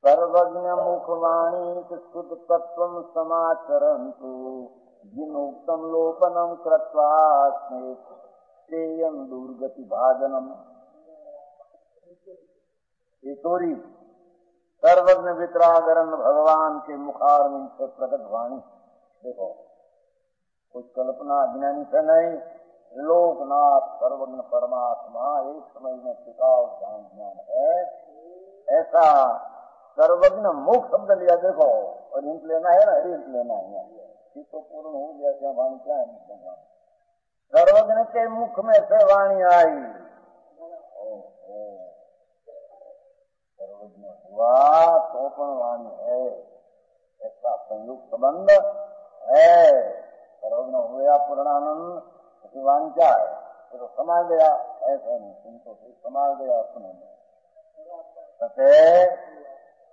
सर्वज्ञ मुखवाणी शुद्ध तत्व समाचरन्तु जिनोक्तम लोपनम कृत्वा स्नेयम दुर्गति भाजनम। तोरी सर्वज्ञ वितरागरन भगवान के मुखारविंद से प्रकट वाणी। देखो कुछ कल्पना अज्ञानी से नहीं, लोकनाथ सर्वज्ञ परमात्मा एक समय में टिकाऊ ज्ञान है। ऐसा सर्वज्ञ मुख शब्द लिया देखो, और हिंट लेना है ना, हिंट लेना है तो पूर्ण हो गया। क्या वाणी क्या है? सर्वज्ञ के मुख में से वाणी आई। सर्वज्ञ हुआ तो पण वाणी है, ऐसा संयुक्त संबंध है। सर्वज्ञ हुआ पूर्णानंद, वाणी क्या है? तो समा गया, ऐसा नहीं तुमको समा गया अपने में।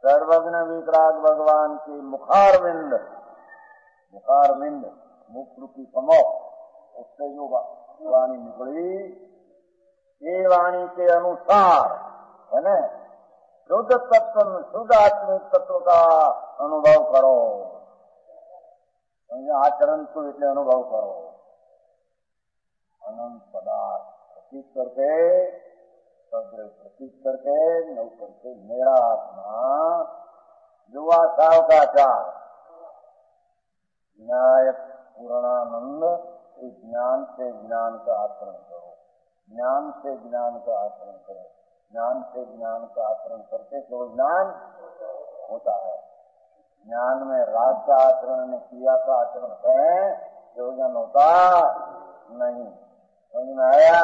सर्वज्ञ वितराग भगवान के मुखारविंद, मुख रूपी समोह, उससे जो वाणी निकली, ये वाणी के अनुसार है न शुद्ध तत्व, शुद्ध आत्मिक तत्व का अनुभव करो। आचरण तो इसे अनुभव करो। अनंत पदार्थ प्रतीक करके, प्रतीक करके, नव करके मेरा आत्मा युवा सावकाचार विनायक पूर्णानंद, ज्ञान से ज्ञान का आचरण करो, ज्ञान से ज्ञान का आचरण करो, ज्ञान से ज्ञान का आचरण करके जो ज्ञान होता है। ज्ञान में राग का आचरण ने क्रिया का आचरण है, जो ज्ञान होता नहीं। समझ में आया?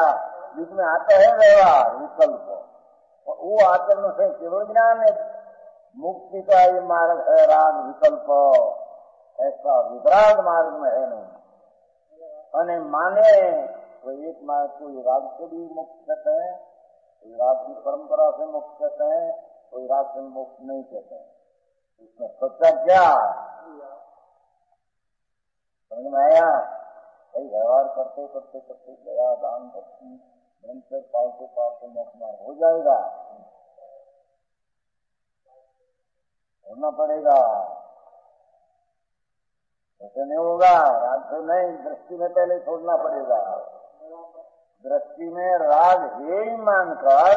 बीच में आता है व्यवहार विकल्प, वो आचरण से केवल ज्ञान है। मुक्ति का ये मार्ग है राग विकल्प, ऐसा वितराग मार्ग में है नहीं। અને माने तो एक मार्ग को राग से भी मुक्त कहते हैं, कोई राग की परंपरा से मुक्त कहते हैं, कोई राग से मुक्त नहीं कहते हैं। इसमें सच्चा क्या? समझ में आया? कई व्यवहार करते करते करते दया दान भक्ति मन से पालते पालते मोक्ष हो जाएगा, होना पड़ेगा। ऐसे नहीं होगा, राग से नहीं, दृष्टि में पहले छोड़ना पड़ेगा। दृष्टि में राग ही मानकर,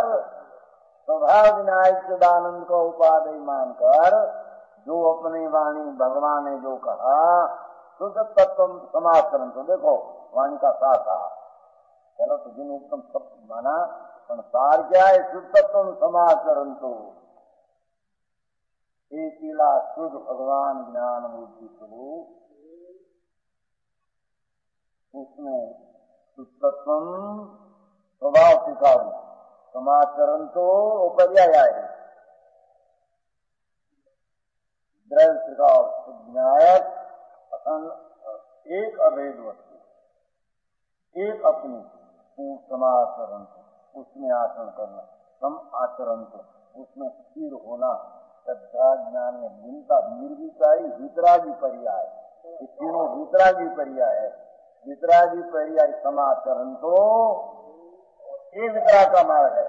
स्वभाव विनायक दानंद को उपाधि मानकर, जो अपनी वाणी भगवान ने जो कहा शुद्ध तत्व समाचरण, तो देखो वाणी का साथा चलो तो जिन उत्तम सब माना, संसार क्या है? शुद्ध तत्व समाचरण। तो एकीला शुद्ध भगवान ज्ञान मूर्ति स्वरूप, उसमें शुद्धत्व स्वभाव स्वीकार, समाचरण तो पर्याय है। द्रव्य स्वीकार विनायक एक अभेद वस्तु, एक अपनी समाचरण, उसमें आचरण करना, सम आचरण तो उसमें स्थिर होना। श्रद्धा ज्ञान में भिन्नता, निर्विकारी वितरागी पर्याय, तीनों वितरागी पर्याय है। वितरागी पर्याय समाचरण तो ये वितराग का मार्ग है,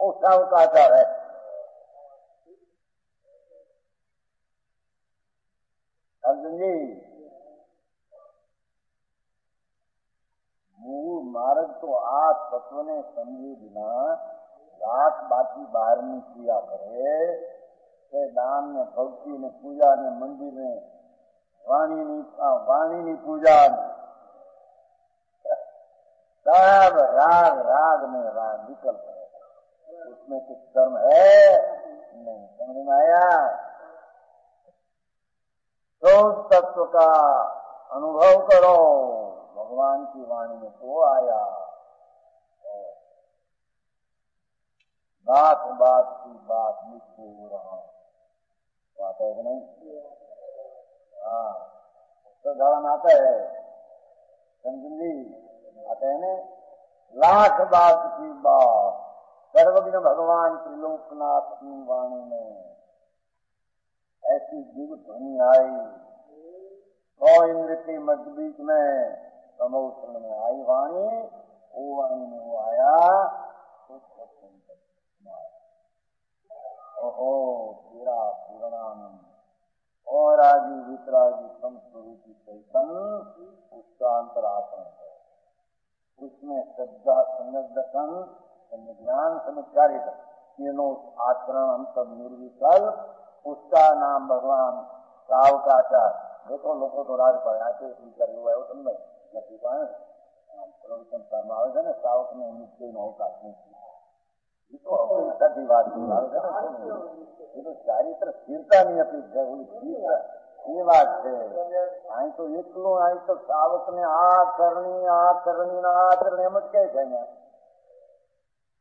वो साव का आचार है। अर्जुन जी, मूल मार्ग तो आप तत्व ने समझे बिना रात बाकी बाहर नहीं किया करे। दान ने, भक्ति ने, पूजा ने, मंदिर में वाणी नहीं पूजा सब राग, राग में राग विकल्प है, उसमें कुछ कर्म है नहीं। समझ में आया? तो तत्व का अनुभव करो, भगवान की वाणी में तो आया। बात बात की बात लिखते हो रहा हूं, आता है कि नहीं? हाँ, तो धारण आता है, समझी आता है ना? लाख बात की बात सर्वज्ञ भगवान त्रिलोकनाथ की वाणी में ऐसी दिव्य ध्वनि आई, 100 इंद्र के मध्य बीच में समोषण में आई वाणी, वो वाणी में वो आया। ओहो तेरा गणानंद और आदि वितरागी समस्वरूपी चैतन्य उसका अंतरासन है। उसमें श्रद्धा संगठन ज्ञान समिचारित तीनों आचरण अंतर निर्विकल्प उसका नाम भगवान सावकाचार। देखो लोगों तो राज पर आते स्वीकार हुआ है वो तुम नहीं पाए प्रवचन में आवे ने सावक ने निश्चय न होता ये तो सदी बात आवे ने ये तो चारित्र स्थिरता नहीं अपनी ये बात है। आई तो एकलो आई तो सावक ने आचरणी आचरणी एम ज कई थे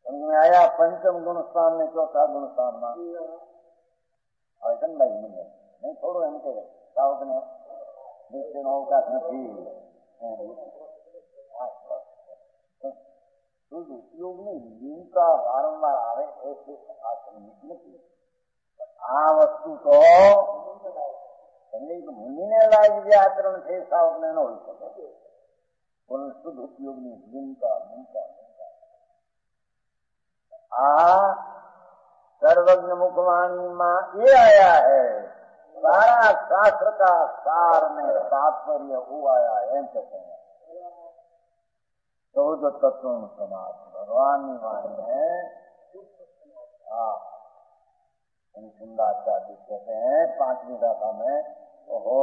समझ में आया। पंचम गुण स्थान ने चौथा गुण स्थान में नहीं थोड़ो एम के सावक ने निश्चय न होता नहीं उपयोग में जिनका वारंवार आवे ऐसे आश्रमित नहीं। आ वस्तु तो मुनि लायक आचरण थे सावक ने न हो सके शुद्ध उपयोग में जिनका आ सर्वज्ञ मुखवाणी में ये आया है सारा शास्त्र का सार में तात्पर्य वो आया है कहते हैं। 14 तत्वों समाज भगवान वाणी है। सुंदराचार्य कहते हैं 5वीं गाथा में ओहो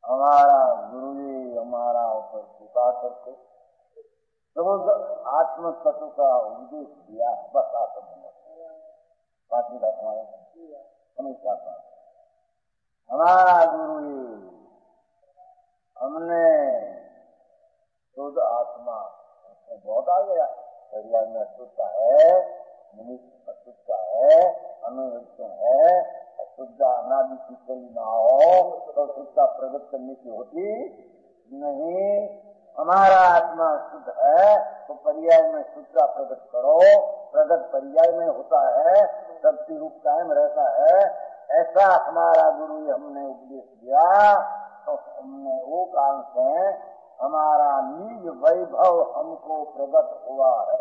हमारा गुरु जी हमारा ऊपर कृपा करके तो आत्म तत्व का उपदेश दिया बस आत्म 5वीं गाथा में समझता था हमारा गुरु जी हमने शुद्ध आत्मा उसमें बहुत आ गया शरीर में अशुद्ध है मनुष्य अशुद्ध है अनुरुद्ध है अशुद्ध अनादि की चली ना हो तो शुद्धता प्रकट करने की होती नहीं। हमारा आत्मा शुद्ध है तो पर्याय में शुद्धता प्रकट करो प्रकट पर्याय में होता है शक्ति रूप कायम रहता है। ऐसा हमारा गुरु हमने उपदेश दिया तो हमने वो कारण से हमारा निज वैभव हमको प्रकट हुआ है।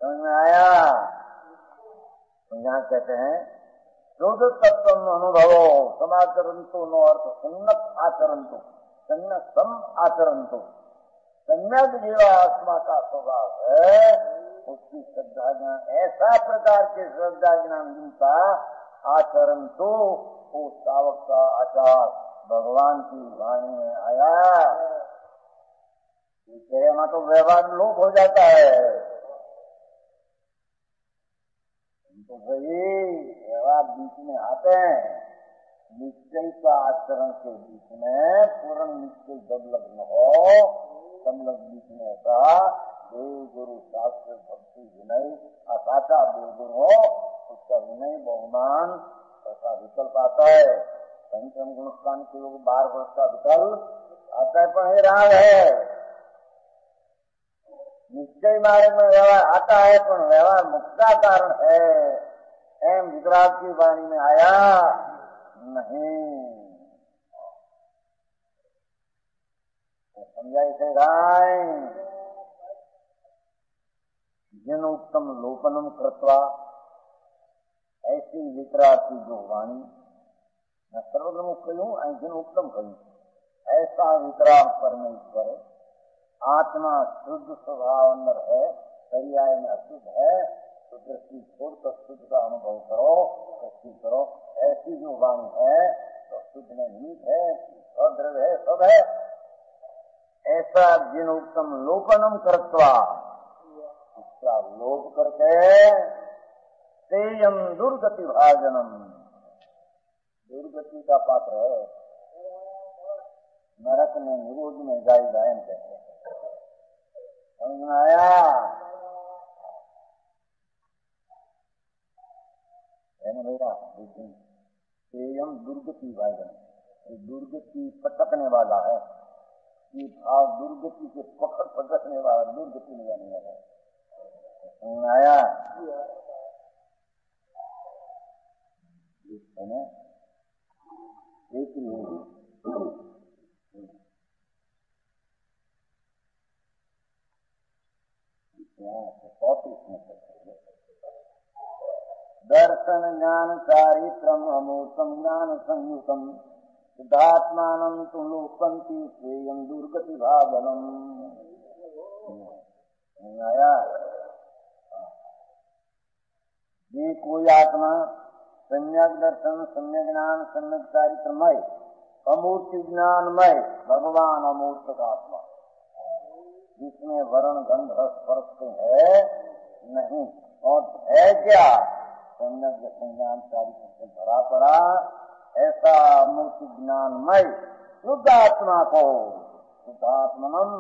समझ में आया। तो यहाँ कहते हैं शुद्ध तत्व अनुभव समाचरंतु नो अर्थ सन्नत आचरंतु सन्नत सम आचरंतु सम्यक जीवा आत्मा का स्वभाव है उसकी श्रद्धा ज्ञान ऐसा प्रकार के श्रद्धा ज्ञान जिनका आचरण तो वो सावक का आचार भगवान की वाणी में आया। वहाँ तो व्यवहार लोप हो जाता है तो भाई व्यवहार बीच में आते हैं निश्चय का आचरण के बीच में पूर्ण निश्चय जब लग्न हो तब लग बीच में ऐसा देव गुरु शास्त्र भक्ति विनय साचा देव गुरु हो उसका विनय बहुमान ऐसा विकल्प आता है। पंचम गुणस्थान के लोग 12 वर्ष का विकल्प आता है पर राग है निश्चय मार्ग में व्यवहार आता है पर व्यवहार मुक्ता कारण है एम विकराग की वाणी में आया नहीं तो समझाई से राय जिन उत्तम लोपनम कृत्वा ऐसी विकराग की जो वाणी मैं सर्वप्रमुख कहूँ जिन उत्तम कहूँ ऐसा विकराग परमेश्वर आत्मा शुद्ध स्वभाव अंदर है पर्याय में अशुद्ध है तो दृष्टि छोड़ कर शुद्ध का अनुभव करो दृष्टि करो ऐसी जो वाणी है तो शुद्ध में नीत है और द्रव्य है सब है। ऐसा जिन उत्तम लोपनम कृत्वा उसका लोप करके तेयम दुर्गति भाजनम दुर्गति का पात्र है नरक में निरोध में गाय गायन कहते हैं। समझ में आया। भैया तेयम दुर्गति भाजन दुर्गति पटकने वाला है ये भाव दुर्गति के पटकने वाला दुर्गति में जाने वाला है। समझ में आया। एक ही दर्शन ज्ञान चारित्रम अमूर्तम ज्ञान संयुतम सिद्धात्मानं तु लोकन्ति स्वेयं दुर्गति भाजनम। आया ये कोई आत्मा सम्यक दर्शन सम्यक ज्ञान सम्यक चारित्रमय अमूर्त ज्ञानमय भगवान अमूर्त का आत्मा जिसमें वर्ण गंध स्पर्श है नहीं और है क्या सम्यक दर्शन ज्ञान चारित्र से भरा पड़ा ऐसा अमूर्त ज्ञानमय शुद्ध आत्मा को शुद्धात्मनम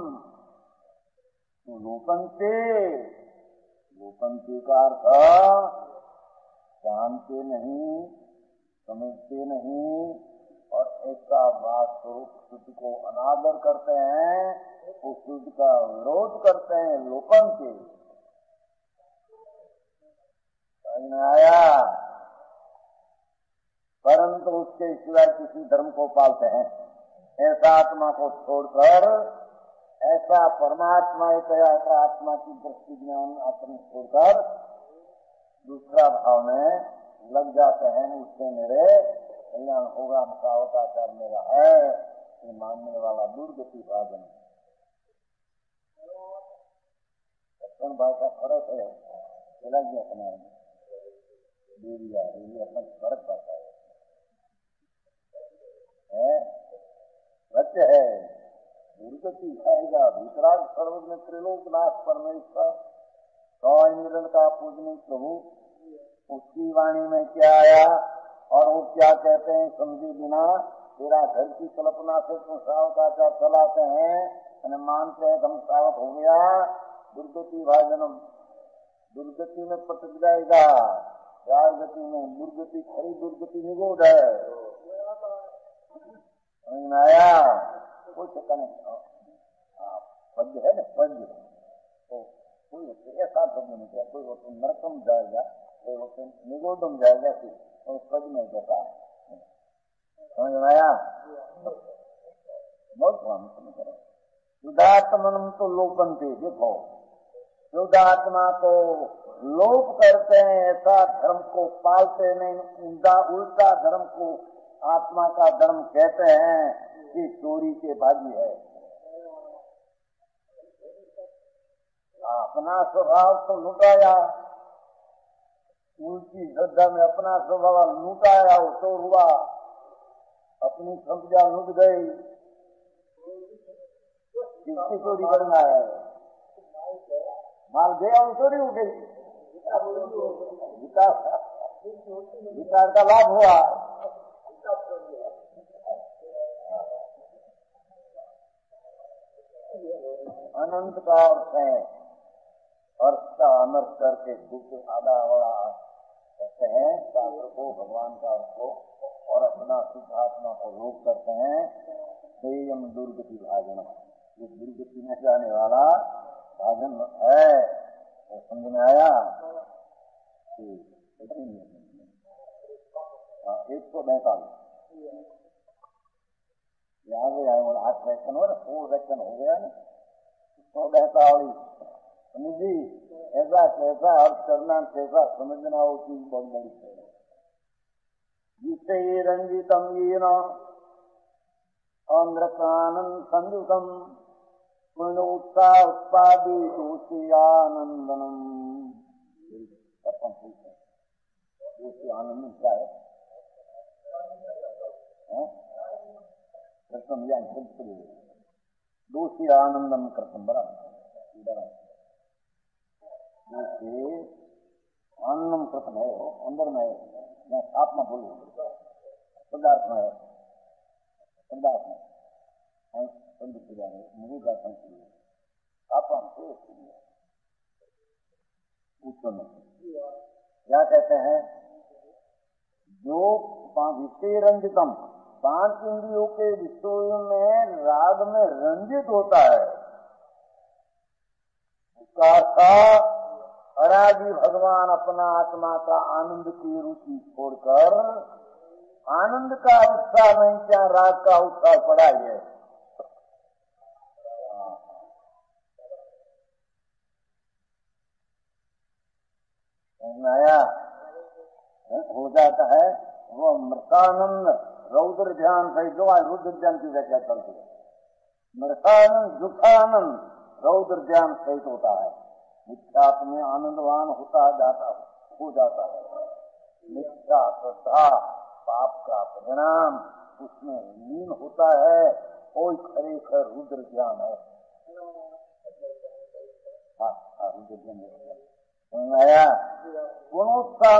लोकंते लोकंते का अर्थ जानते नहीं समझते नहीं और ऐसा बात स्वरूप शुद्ध को अनादर करते हैं उस शुद्ध का विरोध करते हैं लोकन के आया परंतु उसके सिवाय किसी धर्म को पालते हैं। ऐसा आत्मा को छोड़कर ऐसा परमात्मा ऐसा आत्मा की दृष्टि ज्ञान आत्मा छोड़कर दूसरा भाव में लग जाते हैं उससे मेरे कल्याण होगा अवताचार मेरा है ये मानने वाला दुर्गति भाजन दक्षिण भाव का फर्क है अलग अपना अपना फर्क पाता है सत्य है दुर्गति आएगा भीतराग सर्वज्ञ त्रिलोकनाथ परमेश्वर इंद्रन का पूजनीय प्रभु उसकी वाणी में क्या आया और वो क्या कहते हैं समझे बिना तेरा घर की कल्पना से तो सावकाचार चलाते हैं मानते हैं हम सावक हो गया दुर्गति भाजनम दुर्गति में पटक जाएगा चार गति में दुर्गति खरी दुर्गति निगोद है आया कुछ पद्य है ना पद्य कोई ऐसा शब्द नहीं किया कोई वो नरकम जाएगा कोई वो निगोदम जाएगा और पद नहीं कहता समझ में आया बहुत समझ करें शुद्धात्मनम तो लोकंते देखो शुद्धात्मा को लोप करते हैं ऐसा धर्म को पालते नहीं उल्टा धर्म को आत्मा का धर्म कहते हैं कि चोरी के भागी है अपना स्वभाव तो लुटाया उनकी श्रद्धा में अपना स्वभाव लुटाया वो चोर हुआ अपनी संपदा लुट गई किसकी चोरी करना है माल गया और चोरी हो गई विकास का लाभ हुआ अनंत का अर्थ है अर्थ का अनर्थ करके दुख आधा और कहते हैं शास्त्र को भगवान का अर्थ को और अपना शुद्धात्मा को रोक करते हैं संयम दुर्गति भाजन ये दुर्गति में जाने वाला भाजन है वो समझ में आया 142 यहाँ गया है 8 वैक्शन हो ना 4 वैक्शन हो गया ना 142 समझी ऐसा कैसा अर्थ करना कैसा समझना वो चीज बहुत बड़ी है जिससे ये रंजितम ये न आंध्रकानंद संयुतम पूर्ण उत्साह उत्पादी दोषी आनंदनम दोषी आनंद क्या है दोषी आनंदम कृतम बराबर आनंदम कृतम है अंदर में है आत्मा बोलो पदार्थ में है पदार्थ में मुझे जाता हूँ आत्मा में क्या कहते हैं जो विषय रंजितम 5 इंद्रियों के विषयों में राग में रंजित होता है उसका अर्थ अरागी भगवान अपना आत्मा का आनंद की रुचि छोड़कर आनंद का उत्साह नहीं क्या राग का उत्साह पड़ा है आया हो जाता है, वो मृतानंद रौद्र ध्यान सहित, जो आज रुद्र ध्यान की व्याख्या करती है, मृतानंद दुखानंद रौद्र ध्यान सहित होता है। मिथ्यात्व में आनंदवान हो जाता है। मिथ्या श्रद्धा पाप का परिणाम उसमें लीन होता है, कोई खरेखर रुद्र ज्ञान है। रुद्र ज्ञान आया। गुणोत्साह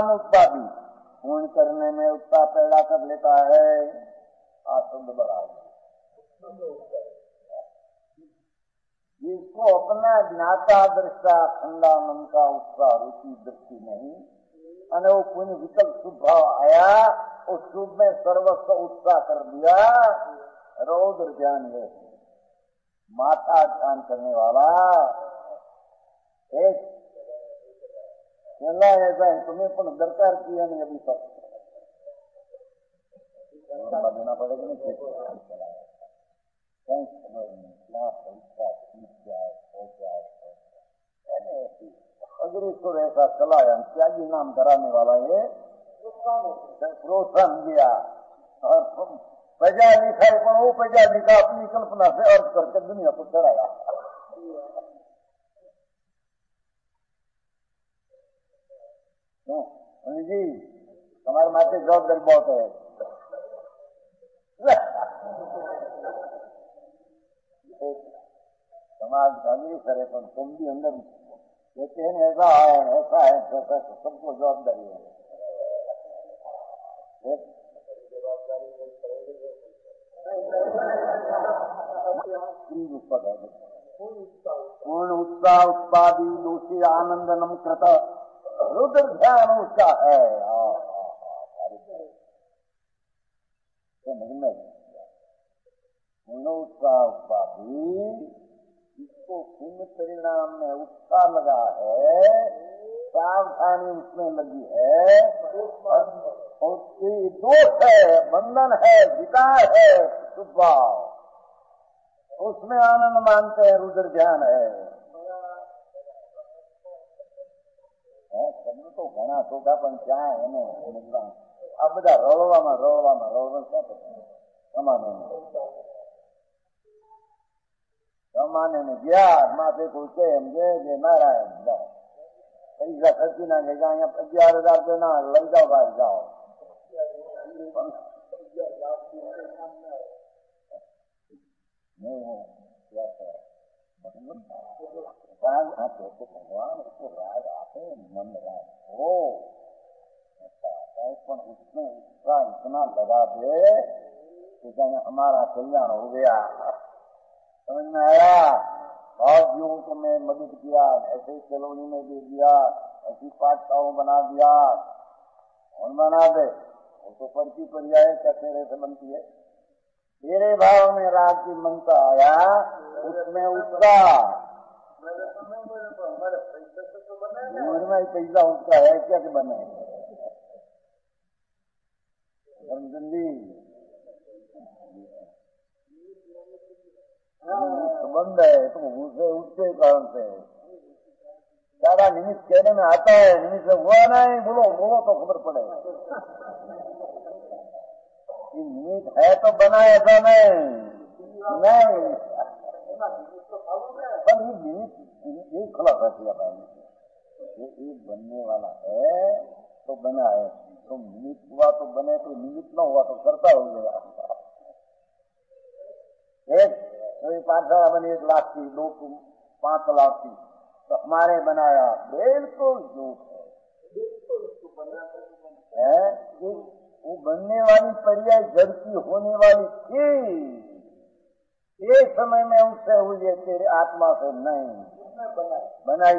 पूर्ण करने में उत्साह पैदा कर लेता है, आसुद बढ़ा जिसको अपना ज्ञाता दृष्टा खंडानंद का उत्साह रुचि दृष्टि नहीं, अने वो पुण्य विकल्प शुभ भाव आया, उस शुभ में सर्वस्व उत्साह कर दिया, रौद्र ध्यान है। माथा ध्यान करने वाला एक चला ऐसा है, तुम्हें पण दरकार किया नहीं अभी तक देना पड़ेगा नहीं, अगर इसको ऐसा चलाया, त्यागी नाम कराने वाला ये प्रोत्साहन दिया और प्रजा लिखा, पर वो प्रजा लिखा अपनी कल्पना से अर्थ करके दुनिया को चढ़ाया। जी हमारे माथे जवाबदारी बहुत है। समाज भागी करे, पर तुम भी अंदर कहते हैं ऐसा है ऐसा है, सबको जवाबदारी है। पूर्ण उत्साह उत्पादी दोषी आनंदनम कृत रुद्र ध्यान उसका है। पूर्ण उत्साह उत्पादी, इसको पुण्य परिणाम में उत्साह लगा है, सावधानी उसमें लगी है, उसकी दोष है, बंधन है, विकार है, सुभाव, उसमें आनंद मानते हैं, रुद्र ध्यान है। शब्द तो घना छोटा पण क्या है ने आ बधा रोलवामा सामान्य ने गया माथे को के नारायण जाओ, पैसा खर्ची ना गए, 11,000 रुपये ना लग जाओ भाई जाओ। भगवान उसको राज आते, मन राज हो, पर उसमें उसका इतना लगा दे कि हमारा कल्याण हो गया। समझ में आया? बहुत जीवों को मैं मदद किया, ऐसे कॉलोनी में दे दिया, ऐसी पाठशालाओं बना दिया, और बना दे वो तो पर्ची पर जाए, क्या तेरे से बनती है? तेरे भाव में राग की मनता आया, उसमें उत्साह में पैसा उसका है क्या कि बने जल्दी संबंध है, तो उसके कारण से ज्यादा निमित्त कहने में आता है, निमित्त से हुआ नहीं, बोलो तो खबर पड़े। निमित्त है तो बना, ऐसा नहीं पर ये निमित्त एक खुलासा किया ये एक बनने वाला है तो बना है, तो निमित्त हुआ तो बने, तो निमित्त न हुआ तो करता हो गया। एक तो 5,000 बनी 1 लाख की, 2 5 लाख की, तो हमारे बनाया, बिल्कुल झूठ है। वो बनने वाली पर्याय जड़ की होने वाली थी, एक समय में उससे हुई है, तेरे आत्मा से नहीं बनाई।